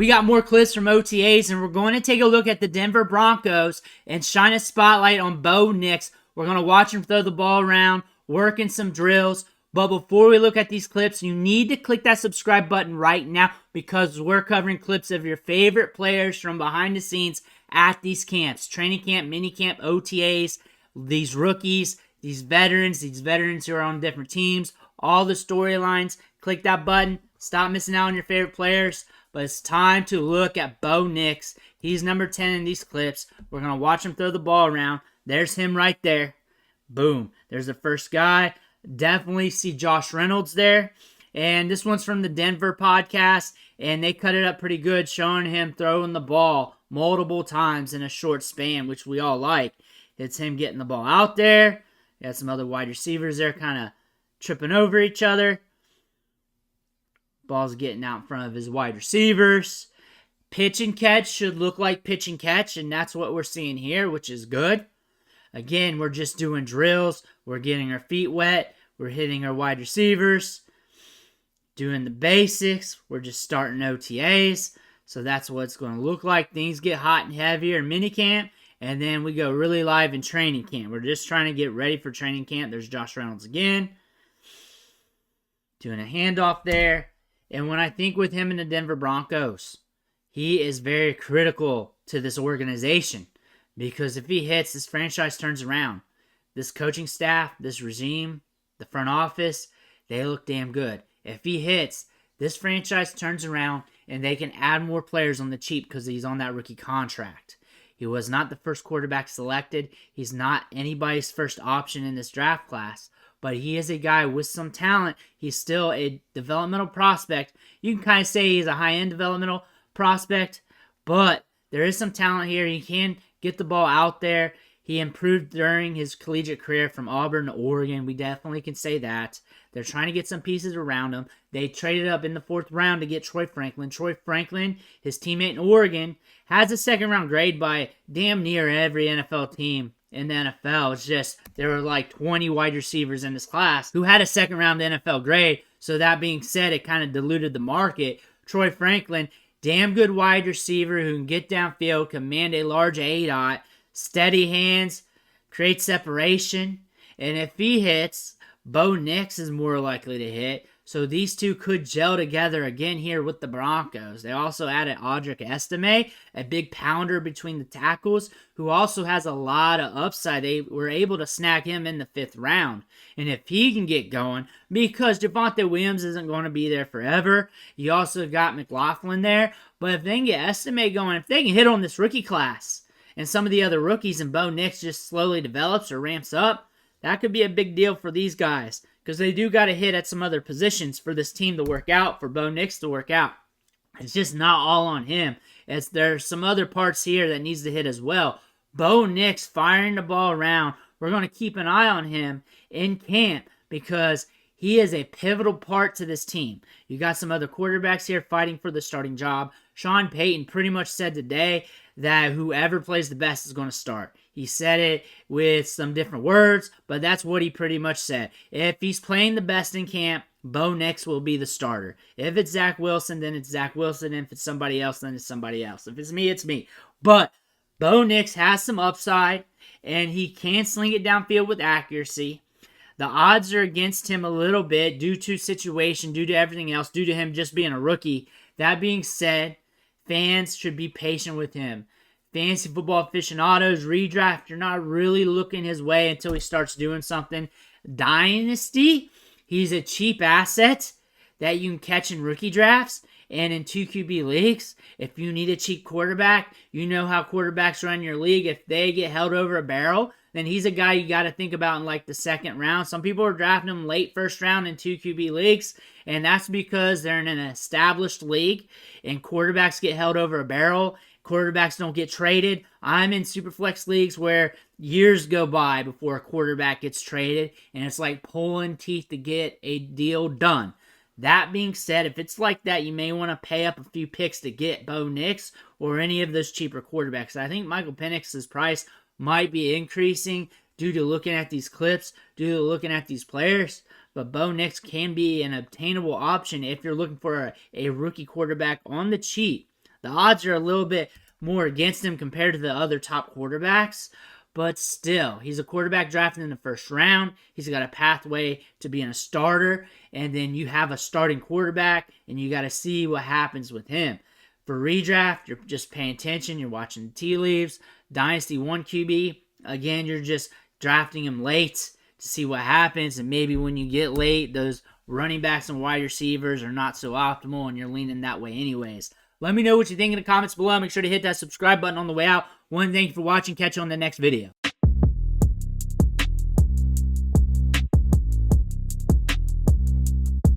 We got more clips from OTAs, and we're going to take a look at the Denver Broncos and shine a spotlight on Bo Nix. We're going to watch him throw the ball around, working some drills. But before we look at these clips, you need to click that subscribe button right now because we're covering clips of your favorite players from behind the scenes at these camps. Training camp, mini camp, OTAs, these rookies, these veterans who are on different teams, all the storylines. Click that button. Stop missing out on your favorite players. But it's time to look at Bo Nix. He's number 10 in these clips. We're going to watch him throw the ball around. There's him right there. Boom. There's the first guy. Definitely see Josh Reynolds there. And this one's from the Denver podcast. And they cut it up pretty good, showing him throwing the ball multiple times in a short span, which we all like. It's him getting the ball out there. Got some other wide receivers there kind of tripping over each other. Ball's getting out in front of his wide receivers. Pitch and catch should look like pitch and catch, and that's what we're seeing here, which is good. Again, we're just doing drills. We're getting our feet wet. We're hitting our wide receivers. Doing the basics. We're just starting OTAs. So that's what it's going to look like. Things get hot and heavier in minicamp, and then we go really live in training camp. We're just trying to get ready for training camp. There's Josh Reynolds again. Doing a handoff there. And when I think with him in the Denver Broncos, he is very critical to this organization. Because if he hits, this franchise turns around. This coaching staff, this regime, the front office, they look damn good. If he hits, this franchise turns around and they can add more players on the cheap because he's on that rookie contract. He was not the first quarterback selected. He's not anybody's first option in this draft class. But he is a guy with some talent. He's still a developmental prospect. You can kind of say he's a high-end developmental prospect, but there is some talent here. He can get the ball out there. He improved during his collegiate career from Auburn to Oregon. We definitely can say that. They're trying to get some pieces around him. They traded up in the 4th round to get Troy Franklin. Troy Franklin, his teammate in Oregon, has a second-round grade by damn near every NFL team in the NFL. It's just there were like 20 wide receivers in this class who had a second-round NFL grade. So that being said, it kind of diluted the market. Troy Franklin, damn good wide receiver who can get downfield, command a large A-dot, steady hands, create separation. And if he hits, Bo Nix is more likely to hit. So these two could gel together again here with the Broncos. They also added Audric Estime, a big pounder between the tackles, who also has a lot of upside. They were able to snag him in the 5th round. And if he can get going, because Javonte Williams isn't going to be there forever, you also got McLaughlin there. But if they can get Estime going, if they can hit on this rookie class, and some of the other rookies, and Bo Nix just slowly develops or ramps up, that could be a big deal for these guys. Because they do got to hit at some other positions for this team to work out, for Bo Nix to work out. It's just not all on him. There's some other parts here that needs to hit as well. Bo Nix firing the ball around. We're going to keep an eye on him in camp because he is a pivotal part to this team. You got some other quarterbacks here fighting for the starting job. Sean Payton pretty much said today that whoever plays the best is going to start. He said it with some different words, but that's what he pretty much said. If he's playing the best in camp, Bo Nix will be the starter. If it's Zach Wilson, then it's Zach Wilson. If it's somebody else, then it's somebody else. If it's me, it's me. But Bo Nix has some upside, and he can sling it downfield with accuracy. The odds are against him a little bit due to situation, due to everything else, due to him just being a rookie. That being said, fans should be patient with him. Fantasy football aficionados, redraft, you're not really looking his way until he starts doing something. Dynasty, he's a cheap asset that you can catch in rookie drafts and in 2QB leagues. If you need a cheap quarterback, you know how quarterbacks run your league. If they get held over a barrel, then he's a guy you got to think about in like the 2nd round. Some people are drafting him late 1st round in 2QB leagues, and that's because they're in an established league and quarterbacks get held over a barrel. Quarterbacks don't get traded. I'm in Superflex leagues where years go by before a quarterback gets traded, and it's like pulling teeth to get a deal done. That being said, if it's like that, you may want to pay up a few picks to get Bo Nix or any of those cheaper quarterbacks. I think Michael Penix's price might be increasing due to looking at these clips, due to looking at these players. But Bo Nix can be an obtainable option if you're looking for a rookie quarterback on the cheap. The odds are a little bit more against him compared to the other top quarterbacks. But still, he's a quarterback drafted in the first round. He's got a pathway to being a starter. And then you have a starting quarterback, and you got to see what happens with him. For redraft, you're just paying attention. You're watching the tea leaves. Dynasty 1 QB, again, you're just drafting him late to see what happens. And maybe when you get late, those running backs and wide receivers are not so optimal, and you're leaning that way anyways. Let me know what you think in the comments below. Make sure to hit that subscribe button on the way out. Thank you for watching. Catch you on the next video.